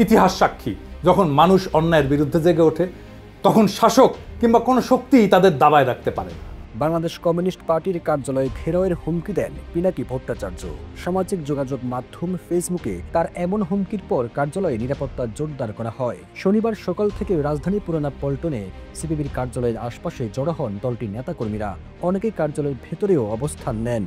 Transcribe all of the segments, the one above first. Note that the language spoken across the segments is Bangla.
ইতিহাস সাক্ষী, যখন মানুষ অন্যায়ের বিরুদ্ধে জেগে ওঠে তখন শাসক কিংবা কোনো শক্তিই তাদের দাবায় রাখতে পারে না। বাংলাদেশ কমিউনিস্ট পার্টির কার্যালয়ে ঘেরাওয়ের হুমকি দেন পিনাকি ভট্টাচার্য। সামাজিক যোগাযোগ মাধ্যম ফেসবুকে তার এমন হুমকির পর কার্যালয়ে নিরাপত্তা জোরদার করা হয়। শনিবার সকাল থেকে রাজধানী পুরানা পল্টনে সিপিবির কার্যালয়ের আশপাশে জড়ো হন দলটির নেতাকর্মীরা। অনেকেই কার্যালয়ের ভেতরেও অবস্থান নেন।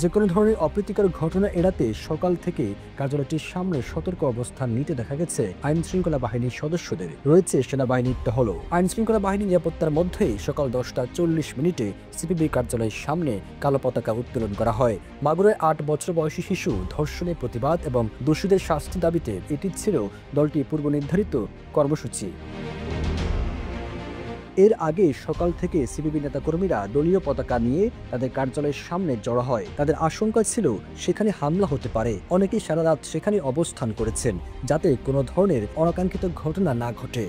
যে কোনো ধরনের অপ্রীতিকর ঘটনা এড়াতে সকাল থেকে কার্যালয়টির সামনে সতর্ক অবস্থান নিতে দেখা গেছে আইন শৃঙ্খলা বাহিনীর সদস্যদের। রয়েছে সেনাবাহিনীর টহলও। আইন শৃঙ্খলা বাহিনী নিরাপত্তার মধ্যেই সকাল 10:40 সিপিবি কার্যালয়ের সামনে কালো পতাকা উত্তোলন করা হয়। মাগুরায় 8 বছর বয়সী শিশু ধর্ষণের প্রতিবাদ এবং দোষীদের শাস্তি দাবিতে এটি ছিল দলটির পূর্ব নির্ধারিত কর্মসূচি। এর আগে সকাল থেকে সিপিবি নেতাকর্মীরা দলীয় পতাকা নিয়ে তাদের কার্যালয়ের সামনে জড়ো হয়। তাদের আশঙ্কা ছিল সেখানে হামলা হতে পারে। অনেকেই সারা রাত সেখানে অবস্থান করেছেন যাতে কোনো ধরনের অনাকাঙ্ক্ষিত ঘটনা না ঘটে।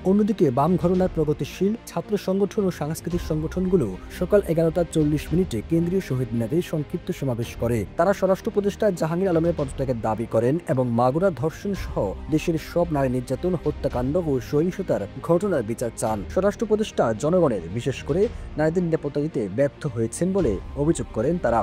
অন্যদিকে বাম ঘরানার প্রগতিশীল ছাত্র সংগঠন ও সাংস্কৃতিক সংগঠনগুলো সকাল 11:40 কেন্দ্রীয় শহীদ মিনারে সংক্ষিপ্ত সমাবেশ করে। তারা স্বরাষ্ট্র উপদেষ্টা জাহাঙ্গীর আলমের পদত্যাগের দাবি করেন এবং মাগুরা ধর্ষণ সহ দেশের সব নারী নির্যাতন, হত্যাকাণ্ড ও সহিংসতার ঘটনার বিচার চান। স্বরাষ্ট্র উপদেষ্টা জনগণের, বিশেষ করে নারীদের নিরাপত্তা দিতে ব্যর্থ হয়েছেন বলে অভিযোগ করেন তারা।